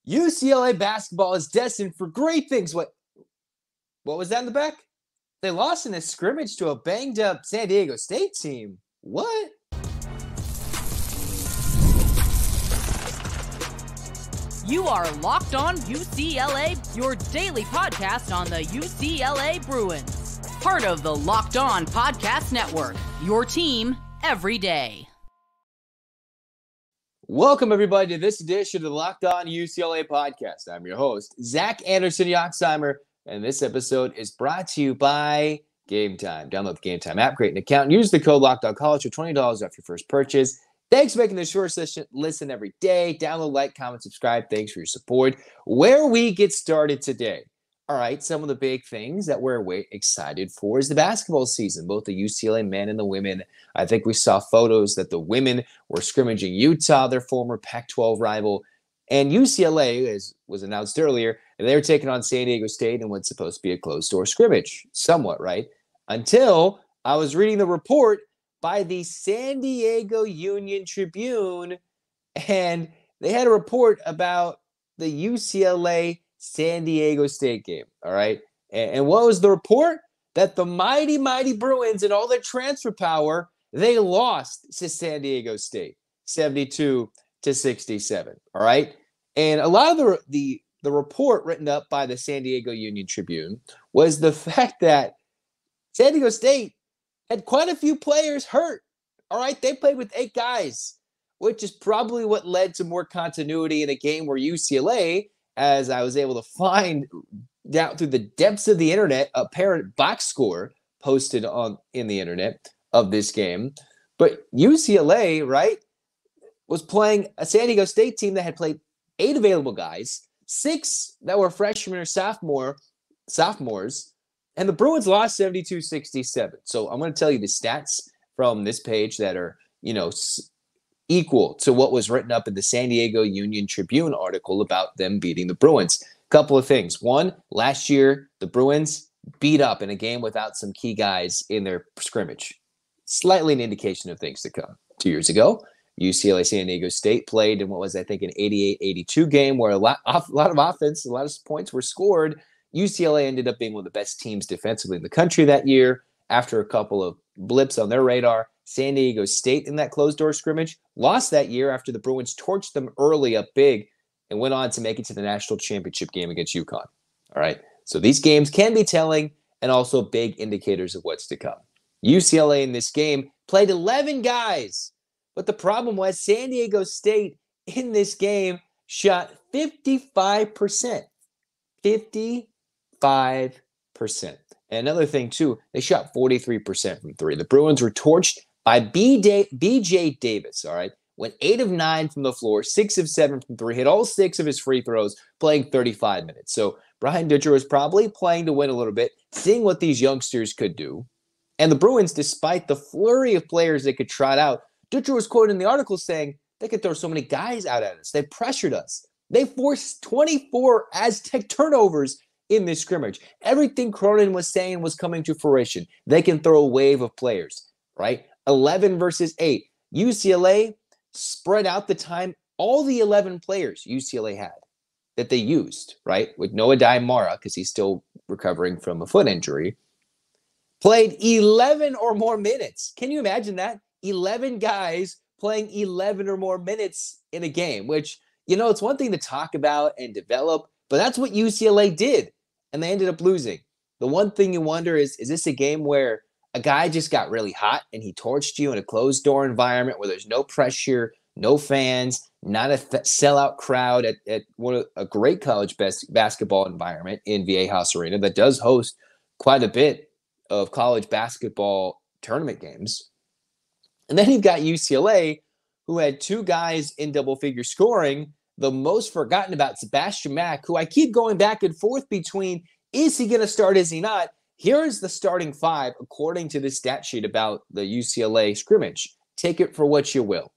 UCLA basketball is destined for great things. What was that in the back? They lost in a scrimmage to a banged-up San Diego State team. What? You are Locked On UCLA, your daily podcast on the UCLA Bruins. Part of the Locked On Podcast Network, your team every day. Welcome, everybody, to this edition of the Locked On UCLA Podcast. I'm your host, Zach Anderson-Yoxsimer, and this episode is brought to you by Game Time. Download the Game Time app, create an account, and use the code LOCKEDONCollege for $20 off your first purchase. Thanks for making the short session listen every day. Download, like, comment, subscribe. Thanks for your support. Where we get started today. All right, some of the big things that we're excited for is the basketball season, both the UCLA men and the women. I think we saw photos that the women were scrimmaging Utah, their former Pac-12 rival, and UCLA, as was announced earlier, they were taking on San Diego State in what's supposed to be a closed-door scrimmage, somewhat, right? Until I was reading the report by the San Diego Union-Tribune, and they had a report about the UCLA San Diego State game, all right? And what was the report? That the mighty, mighty Bruins and all their transfer power, they lost to San Diego State, 72-67, all right? And a lot of the report written up by the San Diego Union-Tribune was the fact that San Diego State had quite a few players hurt, all right? They played with 8 guys, which is probably what led to more continuity in a game where UCLA, as I was able to find down through the depths of the internet, a parent box score posted in the internet of this game. But UCLA, right, was playing a San Diego State team that had played 8 available guys, 6 that were freshmen or sophomores, and the Bruins lost 72-67. So I'm going to tell you the stats from this page that are, equal to what was written up in the San Diego Union-Tribune article about them beating the Bruins. Couple of things. One, last year, the Bruins beat up in a game without some key guys in their scrimmage. Slightly an indication of things to come. 2 years ago, UCLA San Diego State played in what was, I think, an 88-82 game where a lot of offense, a lot of points were scored. UCLA ended up being one of the best teams defensively in the country that year. After a couple of blips on their radar, San Diego State in that closed-door scrimmage lost that year after the Bruins torched them early up big and went on to make it to the national championship game against UConn. All right, so these games can be telling and also big indicators of what's to come. UCLA in this game played 11 guys, but the problem was San Diego State in this game shot 55%. 55%. And another thing, too, they shot 43% from 3. The Bruins were torched by BJ Davis, all right? Went 8 of 9 from the floor, 6 of 7 from 3, hit all 6 of his free throws, playing 35 minutes. So Brian Dutcher was probably playing to win a little bit, seeing what these youngsters could do. And the Bruins, despite the flurry of players they could trot out, Dutcher was quoted in the article saying, they could throw so many guys out at us. They pressured us. They forced 24 Aztec turnovers in this scrimmage. Everything Cronin was saying was coming to fruition. They can throw a wave of players, right? 11 versus 8. UCLA spread out the time. All the 11 players UCLA had that they used, right? With Noah Mara, because he's still recovering from a foot injury, played 11 or more minutes. Can you imagine that? 11 guys playing 11 or more minutes in a game, which, it's one thing to talk about and develop, but that's what UCLA did, and they ended up losing. The one thing you wonder is this a game where a guy just got really hot and he torched you in a closed-door environment where there's no pressure, no fans, not a sellout crowd at a great college basketball environment in Viejas Arena that does host quite a bit of college basketball tournament games. And then you've got UCLA, who had 2 guys in double-figure scoring, the most forgotten about Sebastian Mack, who I keep going back and forth between, is he going to start, is he not? Here is the starting 5, according to the stat sheet about the UCLA scrimmage. Take it for what you will.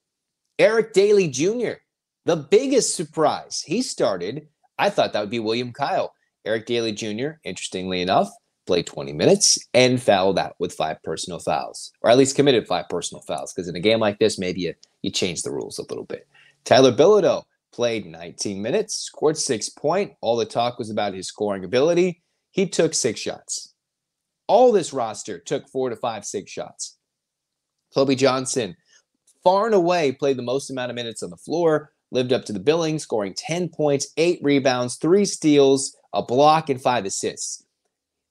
Eric Daly Jr., the biggest surprise. He started. I thought that would be William Kyle. Eric Daly Jr., interestingly enough, played 20 minutes and fouled out with 5 personal fouls, or at least committed 5 personal fouls, because in a game like this, maybe you change the rules a little bit. Tyler Bilodeau played 19 minutes, scored 6 points. All the talk was about his scoring ability. He took 6 shots. All this roster took 4 to 5, 6 shots. Kobe Johnson, far and away, played the most amount of minutes on the floor, lived up to the billing, scoring 10 points, 8 rebounds, 3 steals, a block, and 5 assists.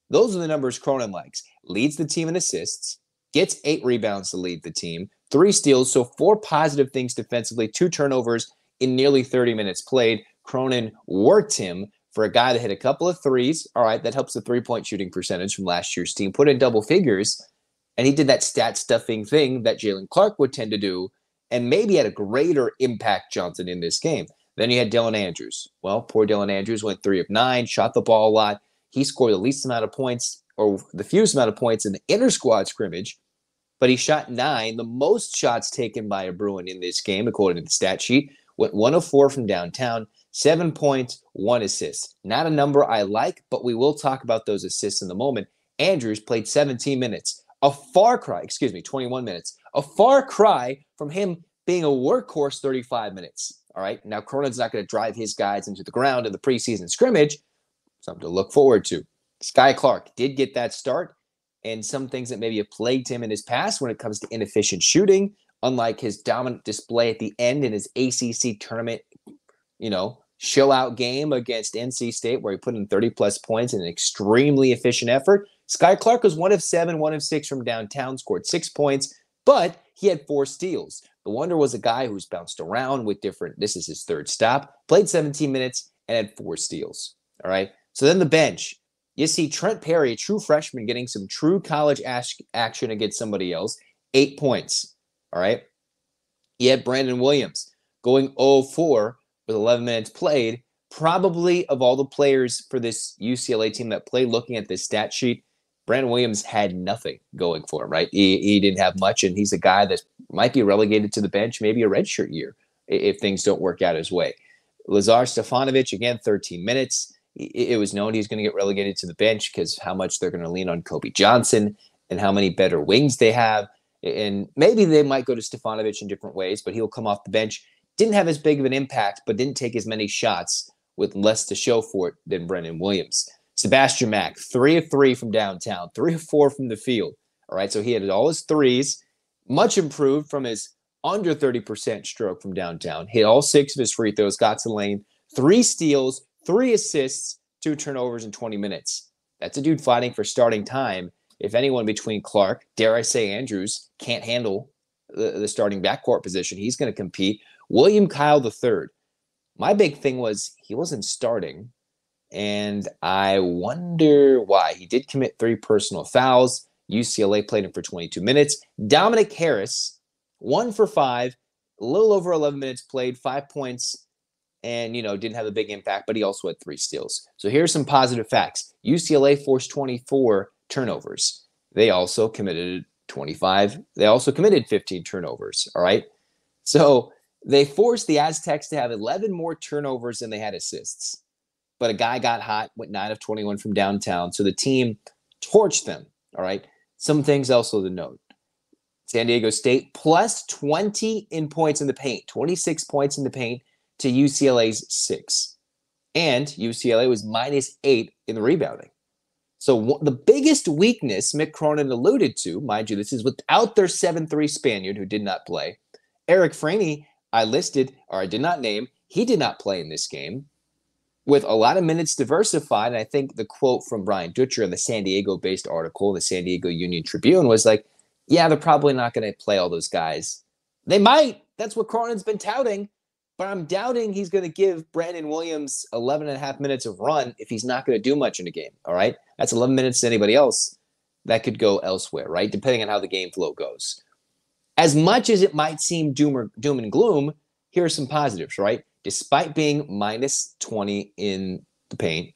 Those are the numbers Cronin likes. Leads the team in assists, gets 8 rebounds to lead the team, 3 steals, so 4 positive things defensively, 2 turnovers in nearly 30 minutes played. Cronin worked him for a guy that hit a couple of threes. All right, that helps the three-point shooting percentage from last year's team. Put in double figures, and he did that stat-stuffing thing that Jalen Clark would tend to do, and maybe had a greater impact, Johnson, in this game. Then you had Dylan Andrews. Well, poor Dylan Andrews went 3 of 9, shot the ball a lot. He scored the least amount of points, or the fewest amount of points in the inter-squad scrimmage, but he shot 9, the most shots taken by a Bruin in this game, according to the stat sheet. Went 1 of 4 from downtown, 7 points, 1 assist. Not a number I like, but we will talk about those assists in a moment. Andrews played 17 minutes. A far cry, 21 minutes. A far cry from him being a workhorse 35 minutes. All right, now Cronin's not going to drive his guys into the ground in the preseason scrimmage. Something to look forward to. Sky Clark did get that start, and some things that maybe have plagued him in his past when it comes to inefficient shooting, unlike his dominant display at the end in his ACC tournament, show-out game against NC State where he put in 30-plus points in an extremely efficient effort. Sky Clark was 1 of 7, 1 of 6 from downtown, scored 6 points, but he had 4 steals. The wonder was a guy who's bounced around with this is his 3rd stop, played 17 minutes, and had 4 steals. All right, so then the bench. You see Trent Perry, a true freshman, getting some true college action against somebody else, 8 points. All right. You had Brandon Williams going 0-4 with 11 minutes played. Probably of all the players for this UCLA team that played, looking at this stat sheet, Brandon Williams had nothing going for him, right? He didn't have much, and he's a guy that might be relegated to the bench, maybe a redshirt year if things don't work out his way. Lazar Stefanovic, again, 13 minutes. It was known he's going to get relegated to the bench because how much they're going to lean on Kobe Johnson and how many better wings they have. And maybe they might go to Stefanovic in different ways, but he'll come off the bench. Didn't have as big of an impact, but didn't take as many shots with less to show for it than Brendan Williams. Sebastian Mack, 3 of 3 from downtown, 3 of 4 from the field. All right, so he had all his threes, much improved from his under 30% stroke from downtown. Hit all 6 of his free throws, got to the lane, 3 steals, 3 assists, 2 turnovers in 20 minutes. That's a dude fighting for starting time. If anyone between Clark, dare I say Andrews, can't handle the starting backcourt position, he's going to compete. William Kyle III. My big thing was he wasn't starting, and I wonder why. He did commit 3 personal fouls. UCLA played him for 22 minutes. Dominic Harris, 1 for 5, a little over 11 minutes played, 5 points, and, didn't have a big impact, but he also had 3 steals. So here's some positive facts. UCLA forced 24 turnovers. They also committed 15 turnovers. All right. So they forced the Aztecs to have 11 more turnovers than they had assists. But a guy got hot, went 9 of 21 from downtown. So the team torched them. All right. Some things also to note. San Diego State plus 20 in points in the paint, 26 points in the paint to UCLA's 6. And UCLA was minus 8 in the rebounding. So the biggest weakness Mick Cronin alluded to, mind you, this is without their 7'3 Spaniard who did not play. Eric Franey, I did not name. He did not play in this game. With a lot of minutes diversified, and I think the quote from Brian Dutcher in the San Diego-based article, the San Diego Union Tribune, was like, yeah, they're probably not going to play all those guys. They might. That's what Cronin's been touting. But I'm doubting he's going to give Brandon Williams 11 and a half minutes of run if he's not going to do much in a game, all right? That's 11 minutes to anybody else. That could go elsewhere, right, depending on how the game flow goes. As much as it might seem doom and gloom, here are some positives, right? Despite being minus 20 in the paint,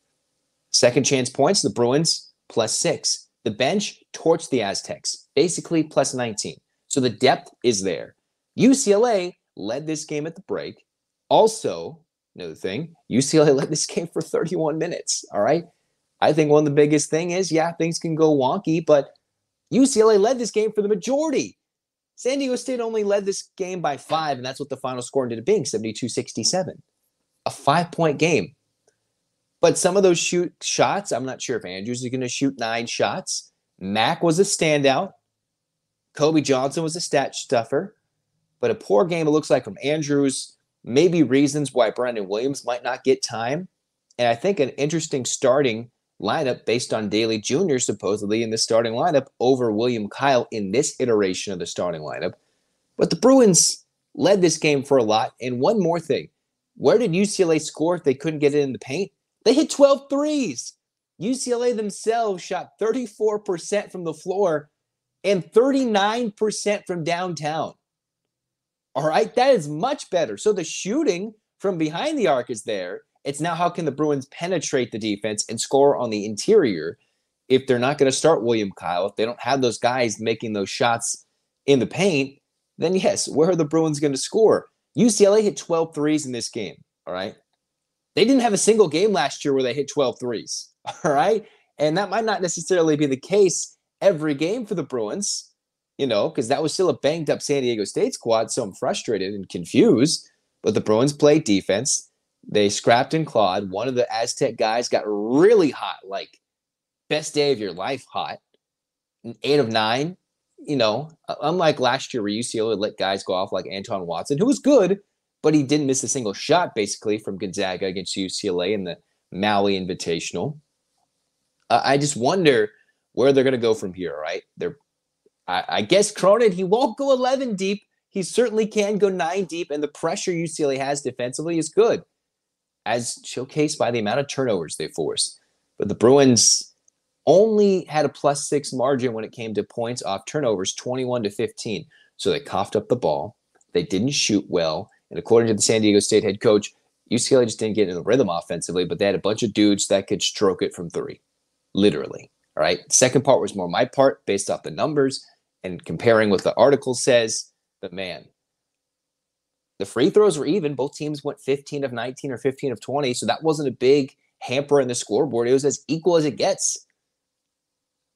second chance points, the Bruins, plus 6. The bench torched the Aztecs, basically plus 19. So the depth is there. UCLA led this game at the break. Also, another thing, UCLA led this game for 31 minutes, all right? I think one of the biggest thing is, yeah, things can go wonky, but UCLA led this game for the majority. San Diego State only led this game by 5, and that's what the final score ended up being, 72-67. a 5-point game. But some of those shots, I'm not sure if Andrews is going to shoot 9 shots. Mack was a standout. Kobe Johnson was a stat stuffer. But a poor game, it looks like, from Andrews. Maybe reasons why Brandon Williams might not get time. And I think an interesting starting lineup based on Daly Jr. supposedly in the starting lineup over William Kyle in this iteration of the starting lineup. But the Bruins led this game for a lot. And one more thing. Where did UCLA score if they couldn't get it in the paint? They hit 12 threes. UCLA themselves shot 34% from the floor and 39% from downtown. All right, that is much better. So the shooting from behind the arc is there. It's now how can the Bruins penetrate the defense and score on the interior if they're not going to start William Kyle, if they don't have those guys making those shots in the paint, then yes, where are the Bruins going to score? UCLA hit 12 threes in this game, all right? They didn't have a single game last year where they hit 12 threes, all right? And that might not necessarily be the case every game for the Bruins, because that was still a banged-up San Diego State squad, so I'm frustrated and confused. But the Bruins played defense. They scrapped and clawed. One of the Aztec guys got really hot, like best day of your life hot. 8 of 9, unlike last year where UCLA let guys go off like Anton Watson, who was good, but he didn't miss a single shot, basically, from Gonzaga against UCLA in the Maui Invitational. I just wonder where they're going to go from here, right? I guess Cronin, he won't go 11 deep. He certainly can go 9 deep, and the pressure UCLA has defensively is good, as showcased by the amount of turnovers they forced. But the Bruins only had a +6 margin when it came to points off turnovers, 21-15. So they coughed up the ball. They didn't shoot well. And according to the San Diego State head coach, UCLA just didn't get in the rhythm offensively, but they had a bunch of dudes that could stroke it from 3, literally. All right. The second part was more my part based off the numbers and comparing what the article says. But man, the free throws were even. Both teams went 15 of 19 or 15 of 20. So that wasn't a big hamper in the scoreboard. It was as equal as it gets.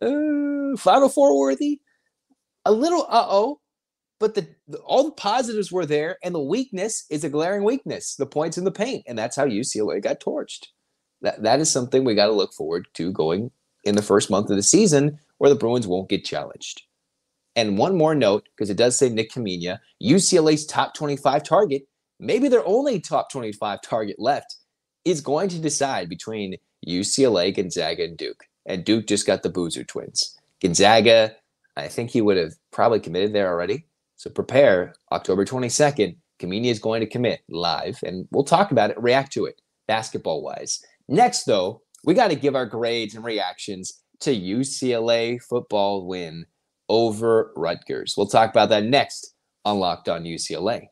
Final Four worthy. A little but all the positives were there, and the weakness is a glaring weakness, the points in the paint, and that's how UCLA got torched. That is something we got to look forward to going in the first month of the season where the Bruins won't get challenged. And one more note, because it does say Nick Kamenia, UCLA's top 25 target, maybe their only top 25 target left, is going to decide between UCLA, Gonzaga, and Duke. And Duke just got the Boozer twins. Gonzaga, I think he would have probably committed there already. So prepare, October 22nd, Kamenia is going to commit live, and we'll talk about it, react to it, basketball-wise. Next, though, we got to give our grades and reactions to UCLA football win over Rutgers. We'll talk about that next on Locked On UCLA.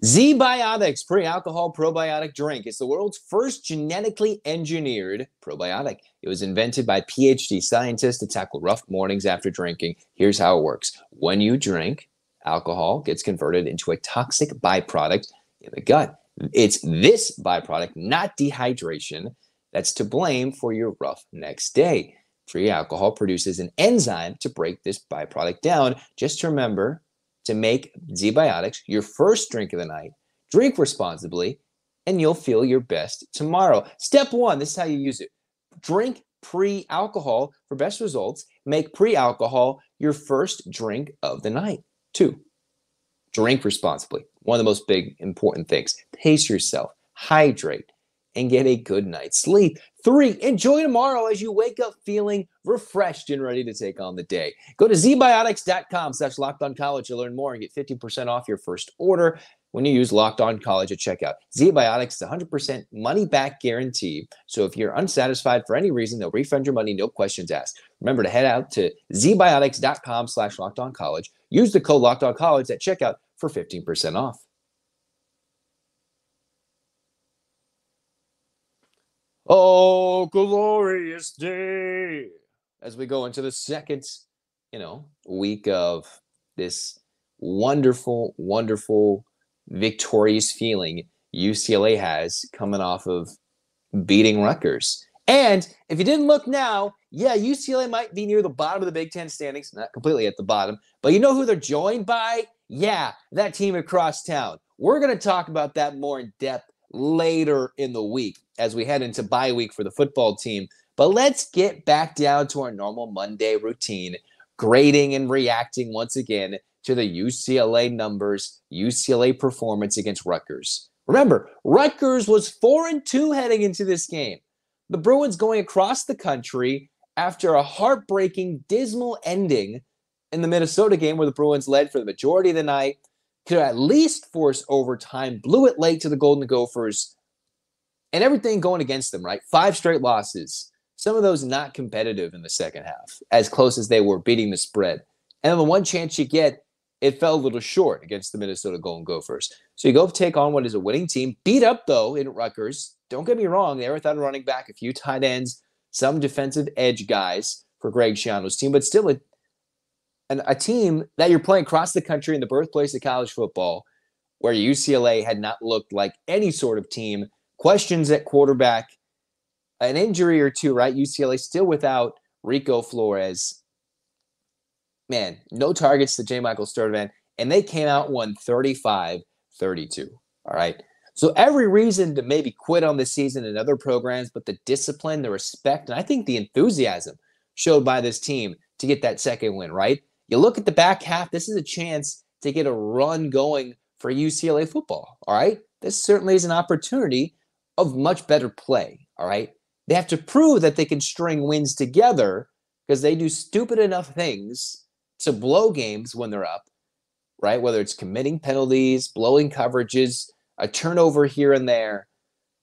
Z-Biotics pre-alcohol probiotic drink is the world's first genetically engineered probiotic. It was invented by PhD scientists to tackle rough mornings after drinking. Here's how it works. When you drink, alcohol gets converted into a toxic byproduct in the gut. It's this byproduct, not dehydration, that's to blame for your rough next day. Pre-alcohol produces an enzyme to break this byproduct down. Just remember to make Z-Biotics your first drink of the night. Drink responsibly, and you'll feel your best tomorrow. Step 1, this is how you use it. Drink pre-alcohol for best results. Make pre-alcohol your first drink of the night. 2, drink responsibly. One of the most big important things. Pace yourself, hydrate, and get a good night's sleep. 3, enjoy tomorrow as you wake up feeling refreshed and ready to take on the day. Go to zbiotics.com/LockedOnCollege to learn more and get 50% off your first order when you use Locked On College at checkout. Z-Biotics is 100% money-back guarantee. So if you're unsatisfied for any reason, they'll refund your money, no questions asked. Remember to head out to zbiotics.com/LockedOnCollege. Use the code LockedOnCollege at checkout for 15% off. Oh, glorious day. As we go into the second, week of this wonderful, wonderful, victorious feeling UCLA has coming off of beating Rutgers. And if you didn't look now, yeah, UCLA might be near the bottom of the Big Ten standings, not completely at the bottom, but you know who they're joined by? Yeah, that team across town. We're going to talk about that more in depth later in the week as we head into bye week for the football team. But let's get back down to our normal Monday routine, grading and reacting once again to the UCLA numbers, UCLA performance against Rutgers. Remember, Rutgers was 4-2 heading into this game. The Bruins going across the country after a heartbreaking, dismal ending in the Minnesota game where the Bruins led for the majority of the night, could at least force overtime, blew it late to the Golden Gophers, and everything going against them, right? 5 straight losses. Some of those not competitive in the second half, as close as they were beating the spread. And then the one chance you get, it fell a little short against the Minnesota Golden Gophers. So you go take on what is a winning team, beat up, though, in Rutgers. Don't get me wrong, they were without a running back, a few tight ends, some defensive edge guys for Greg Schiano's team, but still a team that you're playing across the country in the birthplace of college football, where UCLA had not looked like any sort of team. Questions at quarterback, an injury or two, right? UCLA still without Rico Flores. Man, no targets to J. Michael Sturdivant, and they came out won 35-32. All right. So every reason to maybe quit on this season in other programs, but the discipline, the respect, and I think the enthusiasm showed by this team to get that second win, right? You look at the back half, this is a chance to get a run going for UCLA football, all right? This certainly is an opportunity of much better play, all right? They have to prove that they can string wins together because they do stupid enough things to blow games when they're up, right? Whether it's committing penalties, blowing coverages, a turnover here and there.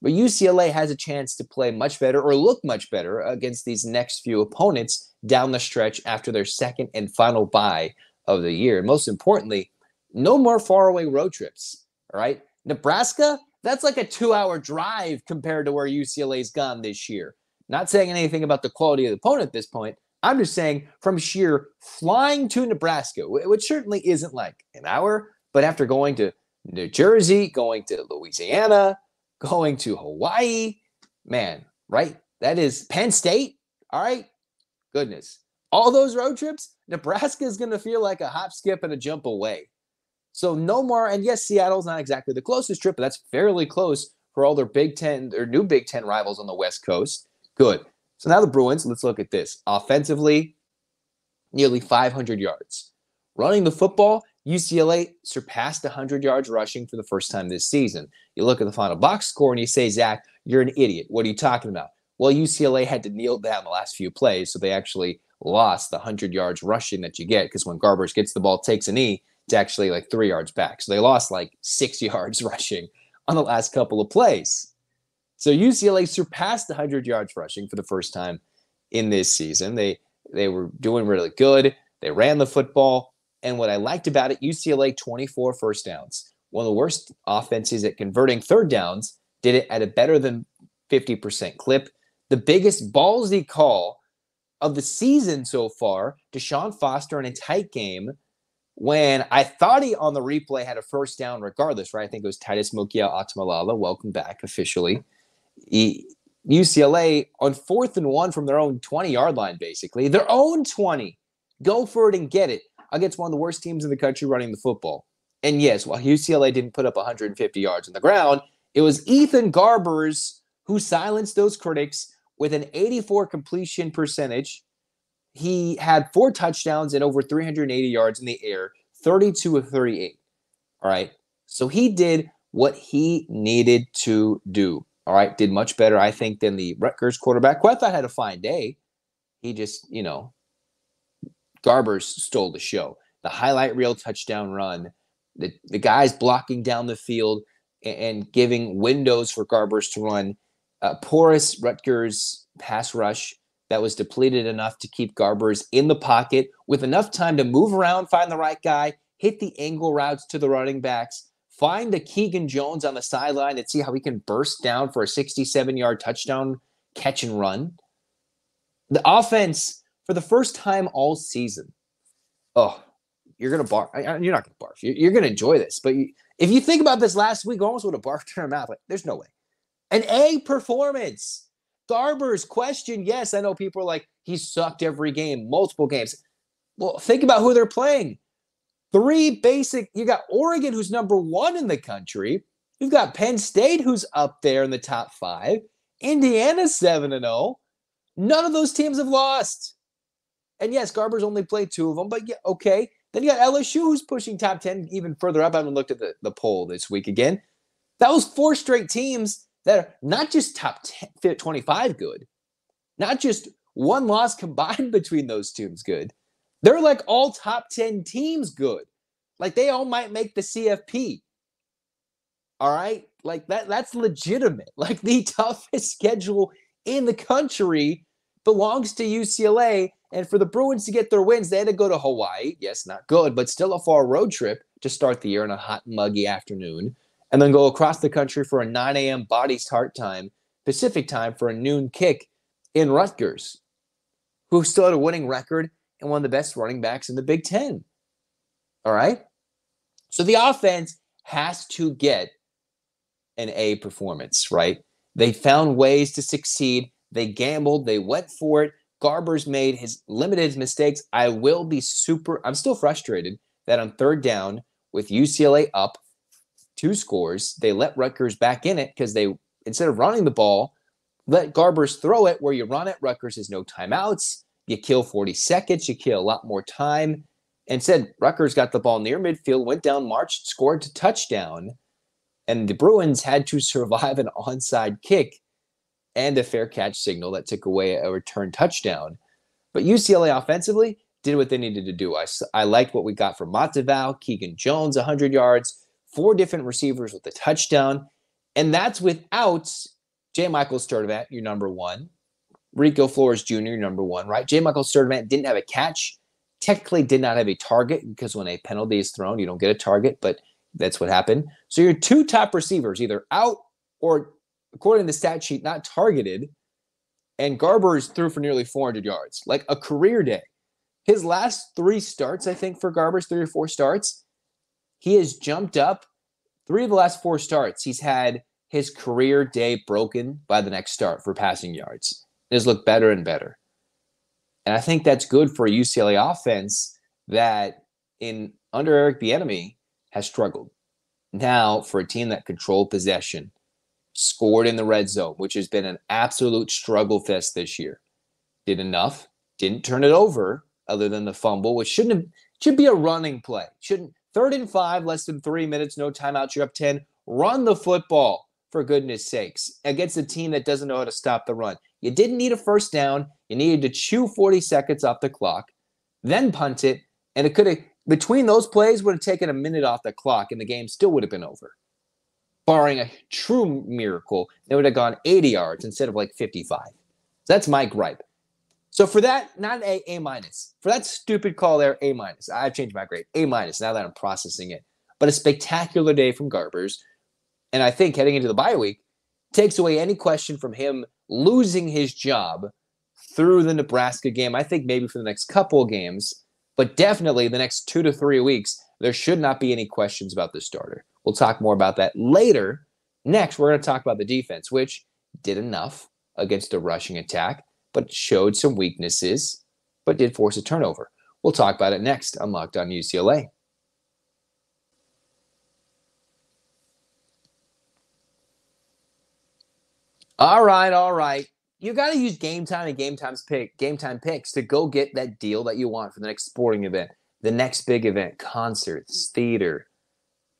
But UCLA has a chance to play much better or look much better against these next few opponents down the stretch after their second and final bye of the year. And most importantly, no more faraway road trips, all right? Nebraska, that's like a 2-hour drive compared to where UCLA's gone this year. Not saying anything about the quality of the opponent at this point. I'm just saying from sheer flying to Nebraska, which certainly isn't like an hour, but after going to New Jersey, going to Louisiana, going to Hawaii, man, right? That is Penn State, all right? Goodness. All those road trips, Nebraska is going to feel like a hop, skip, and a jump away. So no more, and yes, Seattle's not exactly the closest trip, but that's fairly close for all their Big Ten, or new Big Ten rivals on the West Coast. Good. So now the Bruins, let's look at this. Offensively, nearly 500 yards. Running the football, UCLA surpassed 100 yards rushing for the first time this season. You look at the final box score and you say, Zach, you're an idiot. What are you talking about? Well, UCLA had to kneel down the last few plays, so they actually lost the 100 yards rushing that you get because when Garbers gets the ball, takes a knee, it's actually like 3 yards back. So they lost like 6 yards rushing on the last couple of plays. So UCLA surpassed 100 yards rushing for the first time in this season. They were doing really good. They ran the football. And what I liked about it, UCLA 24 first downs. One of the worst offenses at converting third downs, did it at a better than 50% clip. The biggest ballsy call of the season so far, Deshaun Foster in a tight game when I thought he on the replay had a first down regardless, right? I think it was Titus Mokia-Atamalala. Welcome back officially. UCLA on 4th and 1 from their own 20-yard line, basically. Their own 20. Go for it and get it against one of the worst teams in the country running the football. And yes, while UCLA didn't put up 150 yards on the ground, it was Ethan Garbers who silenced those critics with an 84 completion percentage. He had 4 touchdowns and over 380 yards in the air, 32 of 38. All right. So he did what he needed to do. All right. Did much better, I think, than the Rutgers quarterback, who I thought had a fine day. He just, Garbers stole the show. The highlight reel touchdown run, the guys blocking down the field and giving windows for Garbers to run. Porous Rutgers pass rush that was depleted enough to keep Garbers in the pocket with enough time to move around, find the right guy, hit the angle routes to the running backs, find the Keegan Jones on the sideline and see how he can burst down for a 67-yard touchdown catch and run. The offense, for the first time all season, you're going to barf. You're not going to barf. You're going to enjoy this. But if you think about this last week, almost would have barfed in our mouth. Like, there's no way. An A performance. Garber's question, yes, I know people are like, he sucked every game, multiple games. Well, think about who they're playing. You got Oregon, who's number 1 in the country. You've got Penn State, who's up there in the top 5. Indiana's 7-0. None of those teams have lost. And yes, Garber's only played 2 of them, but yeah, okay. Then you got LSU, who's pushing top 10 even further up. I haven't looked at the poll this week again. That was 4 straight teams that are not just top 10, 25 good, not just one loss combined between those teams good. They're like all top 10 teams good. Like they all might make the CFP. All right? Like that's legitimate. Like the toughest schedule in the country belongs to UCLA. And for the Bruins to get their wins, they had to go to Hawaii. Yes, not good, but still a far road trip to start the year on a hot, muggy afternoon. And then go across the country for a 9 a.m. body start time, Pacific time for a noon kick in Rutgers, who still had a winning record and one of the best running backs in the Big Ten. All right? So the offense has to get an A performance, right? They found ways to succeed. They gambled. They went for it. Garber's limited his mistakes. I'm still frustrated that on 3rd down with UCLA up 2 scores, they let Rutgers back in it because they, instead of running the ball, let Garbers throw it. Where you run it, Rutgers has no timeouts. You kill 40 seconds. You kill a lot more time. Instead, Rutgers got the ball near midfield, went down, marched, scored to touchdown. And the Bruins had to survive an onside kick and a fair catch signal that took away a return touchdown. But UCLA offensively did what they needed to do. I liked what we got from Matavao, Keegan Jones, 100 yards, 4 different receivers with a touchdown. And that's without J. Michael Sturdivant, your number 1. Rico Flores Jr., your number 1, right? J. Michael Sturdivant didn't have a catch, technically did not have a target, because when a penalty is thrown, you don't get a target, but that's what happened. So your 2 top receivers either out or, according to the stat sheet, not targeted. And Garbers threw for nearly 400 yards, like a career day. His last 3 starts, I think, for Garbers, 3 or 4 starts, he has jumped up. 3 of the last 4 starts, he's had his career day broken by the next start for passing yards. It has looked better and better. And I think that's good for a UCLA offense that under Eric Bieniemy has struggled. Now, for a team that controlled possession, scored in the red zone, which has been an absolute struggle fest this year, did enough, didn't turn it over other than the fumble, which should be a running play. 3rd and 5, less than 3 minutes, no timeouts, you're up 10. Run the football, for goodness sakes, against a team that doesn't know how to stop the run. You didn't need a 1st down. You needed to chew 40 seconds off the clock, then punt it, and it could have, between those plays, would have taken a minute off the clock, and the game still would have been over. Barring a true miracle, they would have gone 80 yards instead of like 55. So that's my gripe. So for that, not A minus. For that stupid call there, A minus. I've changed my grade. A minus now that I'm processing it. But a spectacular day from Garbers. And I think heading into the bye week takes away any question from him losing his job through the Nebraska game. I think maybe for the next couple of games, but definitely the next 2 to 3 weeks, there should not be any questions about the starter. We'll talk more about that later. Next, we're going to talk about the defense, which did enough against a rushing attack, but showed some weaknesses, but did force a turnover. We'll talk about it next on Locked On UCLA. All right. You got to use Game Time and Game Time Picks to go get that deal that you want for the next sporting event, the next big event, concerts, theater,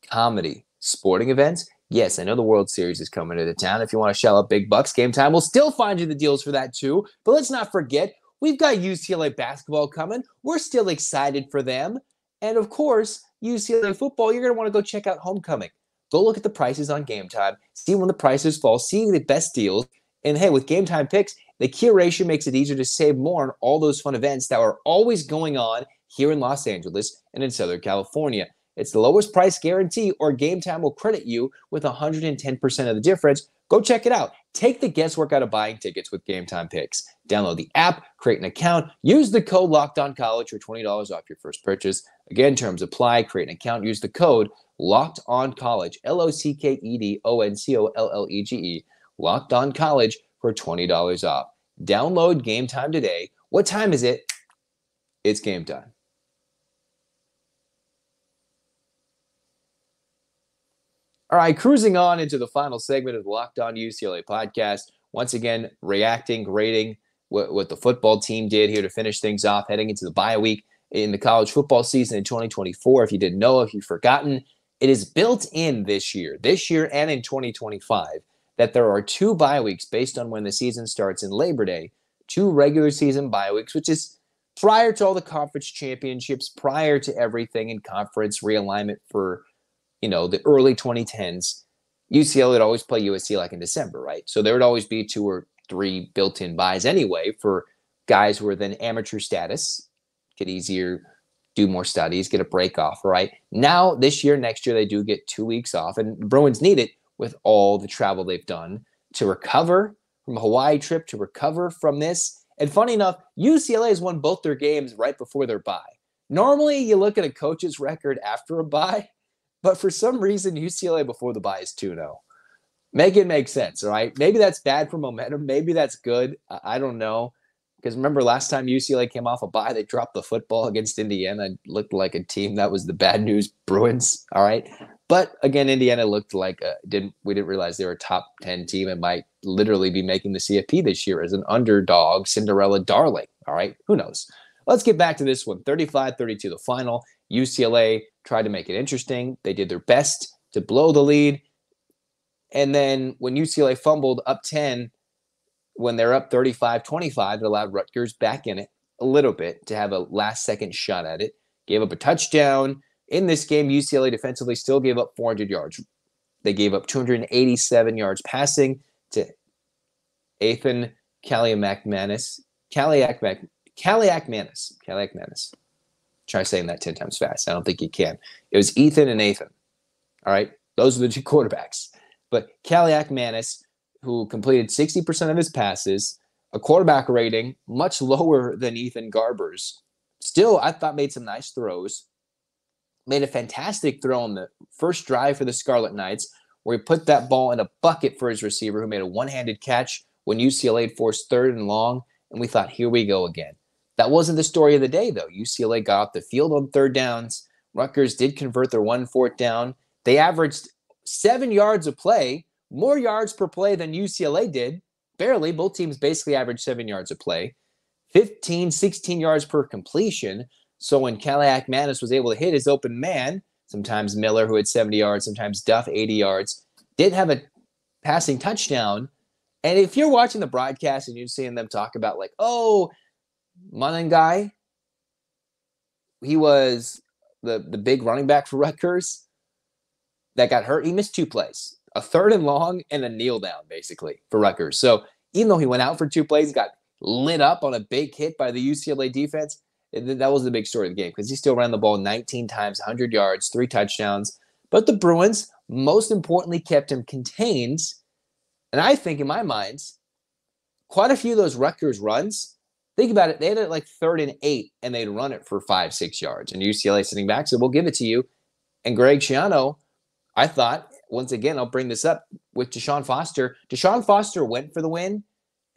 comedy, sporting events. Yes, I know the World Series is coming into town. If you want to shell out big bucks, Game Time will still find you the deals for that too. But let's not forget, we've got UCLA basketball coming. We're still excited for them. And of course, UCLA football, you're going to want to go check out homecoming. Go look at the prices on Game Time, see when the prices fall, see the best deals. And hey, with Game Time Picks, the curation makes it easier to save more on all those fun events that are always going on here in Los Angeles and in Southern California. It's the lowest price guarantee, or Game Time will credit you with 110% of the difference. Go check it out. Take the guesswork out of buying tickets with Game Time Picks. Download the app, create an account, use the code LOCKEDONCollege for $20 off your first purchase. Again, terms apply. Create an account, use the code LOCKEDONCollege, LOCKEDONCOLLEGE, Locked On College for $20 off. Download Game Time today. What time is it? It's game time. All right, cruising on into the final segment of the Locked On UCLA podcast. Once again, reacting, grading what the football team did here to finish things off, heading into the bye week in the college football season in 2024. If you didn't know, if you've forgotten, it is built in this year and in 2025, that there are 2 bye weeks based on when the season starts in Labor Day, 2 regular season bye weeks, which is prior to all the conference championships, prior to everything in conference realignment for the early 2010s. UCLA would always play USC like in December, right? So there would always be 2 or 3 built-in buys anyway for guys who were then amateur status, get easier, do more studies, get a break off, right? Now, this year, next year, they do get 2 weeks off, and the Bruins need it with all the travel they've done to recover from a Hawaii trip, to recover from this. And funny enough, UCLA has won both their games right before their bye. Normally, you look at a coach's record after a bye, but for some reason, UCLA before the bye is 2-0. Make it make sense, all right? Maybe that's bad for momentum. Maybe that's good. I don't know. Because remember last time UCLA came off a bye, they dropped the football against Indiana. It looked like a team that was the bad news Bruins, all right? But again, Indiana looked like we didn't realize they were a top 10 team and might literally be making the CFP this year as an underdog, Cinderella darling, all right? Who knows? Let's get back to this one. 35-32, the final. UCLA tried to make it interesting. They did their best to blow the lead. And then when UCLA fumbled up 10, when they're up 35-25, it allowed Rutgers back in it a little bit to have a last-second shot at it. Gave up a touchdown. In this game, UCLA defensively still gave up 400 yards. They gave up 287 yards passing to Ethan Kaliakmanis. Try saying that 10 times fast. I don't think you can. It was Ethan and Nathan. All right? Those are the 2 quarterbacks. But Kaliakmanis, who completed 60% of his passes, a quarterback rating much lower than Ethan Garber's. Still, I thought made some nice throws. Made a fantastic throw on the first drive for the Scarlet Knights, where he put that ball in a bucket for his receiver, who made a one-handed catch when UCLA forced 3rd and long, and we thought, here we go again. That wasn't the story of the day, though. UCLA got off the field on 3rd downs. Rutgers did convert their 1 4th down. They averaged 7 yards a play, more yards per play than UCLA did. Barely. Both teams basically averaged 7 yards a play. 15, 16 yards per completion. So when Kaliakmanis was able to hit his open man, sometimes Miller, who had 70 yards, sometimes Duff, 80 yards, didn't have a passing touchdown. And if you're watching the broadcast and you're seeing them talk about like, oh, Munengai, he was the big running back for Rutgers that got hurt. He missed 2 plays, a 3rd and long and a kneel down, basically, for Rutgers. So even though he went out for 2 plays, got lit up on a big hit by the UCLA defense, that was the big story of the game because he still ran the ball 19 times, 100 yards, 3 touchdowns. But the Bruins, most importantly, kept him contained. And I think, in my mind, quite a few of those Rutgers runs, think about it, they had it like 3rd and 8, and they'd run it for 5-6 yards. And UCLA sitting back said, we'll give it to you. And Greg Schiano, I thought, once again, I'll bring this up with Deshaun Foster. Deshaun Foster went for the win.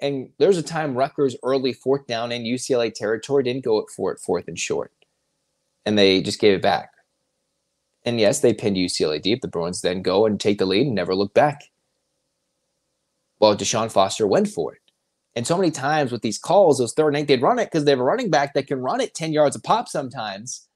And there was a time Rutgers early 4th down in UCLA territory didn't go for it 4th and short. And they just gave it back. And yes, they pinned UCLA deep. The Bruins then go and take the lead and never look back. Well, Deshaun Foster went for it. And so many times with these calls, those 3rd and 8, they'd run it because they have a running back that can run it 10 yards a pop sometimes.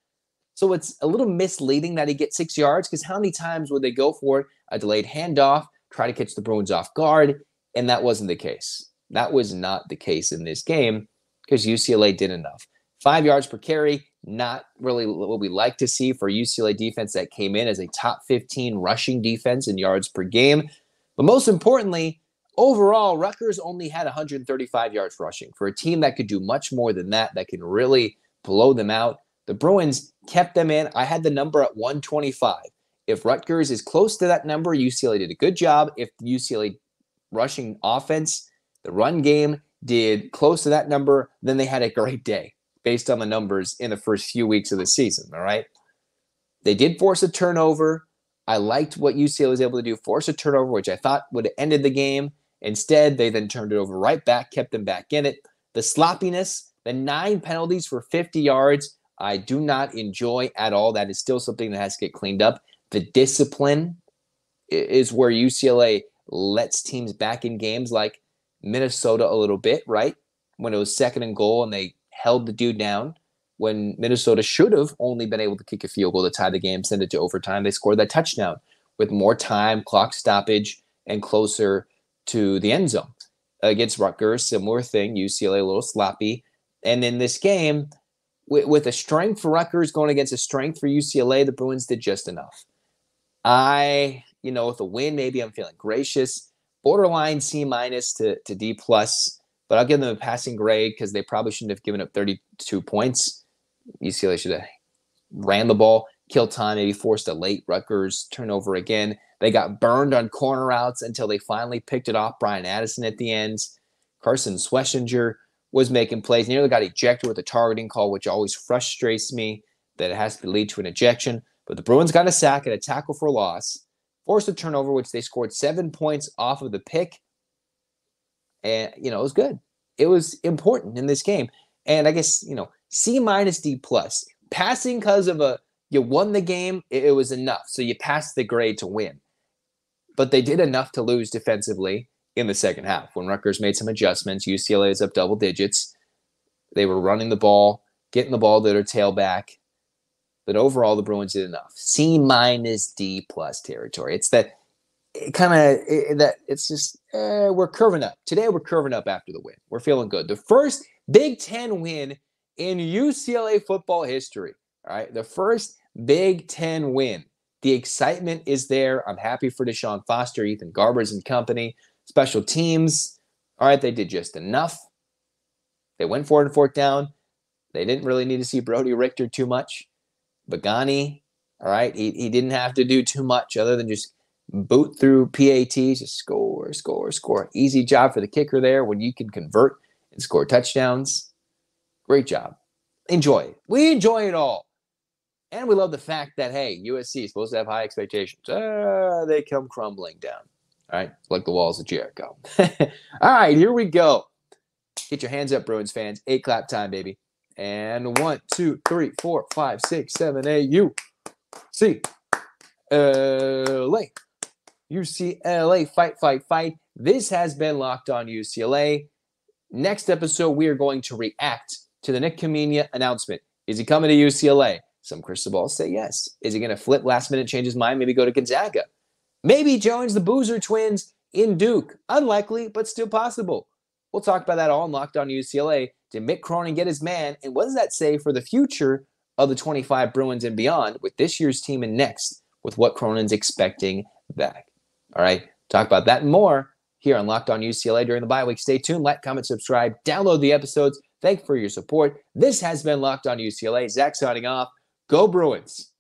So it's a little misleading that he gets 6 yards because how many times would they go for it, a delayed handoff, try to catch the Bruins off guard, and that wasn't the case. That was not the case in this game because UCLA did enough. 5 yards per carry, not really what we like to see for UCLA defense that came in as a top 15 rushing defense in yards per game. But most importantly, overall, Rutgers only had 135 yards rushing. For a team that could do much more than that can really blow them out, the Bruins kept them in. I had the number at 125. If Rutgers is close to that number, UCLA did a good job. If the UCLA rushing offense, the run game, did close to that number, then they had a great day based on the numbers in the first few weeks of the season, all right? They did force a turnover. I liked what UCLA was able to do, force a turnover, which I thought would have ended the game. Instead, they then turned it over right back, kept them back in it. The sloppiness, the 9 penalties for 50 yards, I do not enjoy at all. That is still something that has to get cleaned up. The discipline is where UCLA lets teams back in games like Minnesota a little bit, right? When it was 2nd and goal and they held the dude down. When Minnesota should have only been able to kick a field goal to tie the game, send it to overtime, they scored that touchdown with more time, clock stoppage, and closer to the end zone. Against Rutgers, similar thing, UCLA a little sloppy. And in this game, with a strength for Rutgers going against a strength for UCLA, the Bruins did just enough. With a win, maybe I'm feeling gracious. Borderline C- to D+, but I'll give them a passing grade because they probably shouldn't have given up 32 points. UCLA should have ran the ball, killed time, maybe forced a late Rutgers turnover again. They got burned on corner routes until they finally picked it off Brian Addison at the end. Carson Schlesinger was making plays. Nearly got ejected with a targeting call, which always frustrates me that it has to lead to an ejection. But the Bruins got a sack and a tackle for loss, forced a turnover, which they scored 7 points off of the pick. And, it was good. It was important in this game. And I guess, C- D+. Passing because of you won the game, it was enough. So you passed the grade to win. But they did enough to lose defensively in the second half. When Rutgers made some adjustments, UCLA is up double digits. They were running the ball, getting the ball to their tailback. But overall, the Bruins did enough. C- D+ territory. It's that it's just we're curving up. Today we're curving up after the win. We're feeling good. The first Big Ten win in UCLA football history. All right, the first Big Ten win. The excitement is there. I'm happy for Deshaun Foster, Ethan Garbers and company. Special teams. All right, they did just enough. They went for it on 4th down. They didn't really need to see Brody Richter too much. Bagani, all right, he didn't have to do too much other than just boot through PATs, just score. Easy job for the kicker there when you can convert and score touchdowns. Great job. Enjoy it. We enjoy it all. And we love the fact that, hey, USC is supposed to have high expectations. They come crumbling down. All right, like the walls of Jericho. All right, here we go. Get your hands up, Bruins fans. 8 clap time, baby. And 1, 2, 3, 4, 5, 6, 7, 8, UCLA. UCLA, fight. This has been Locked On UCLA. Next episode, we are going to react to the Nick Kamenia announcement. Is he coming to UCLA? Some crystal balls say yes. Is he going to flip last minute, change his mind, maybe go to Gonzaga? Maybe he joins the Boozer twins in Duke. Unlikely, but still possible. We'll talk about that all in Locked On UCLA. Did Mick Cronin get his man? And what does that say for the future of the 25 Bruins and beyond with this year's team and next with what Cronin's expecting back? All right, talk about that and more here on Locked On UCLA during the bye week. Stay tuned, like, comment, subscribe, download the episodes. Thank you for your support. This has been Locked On UCLA. Zach signing off. Go Bruins.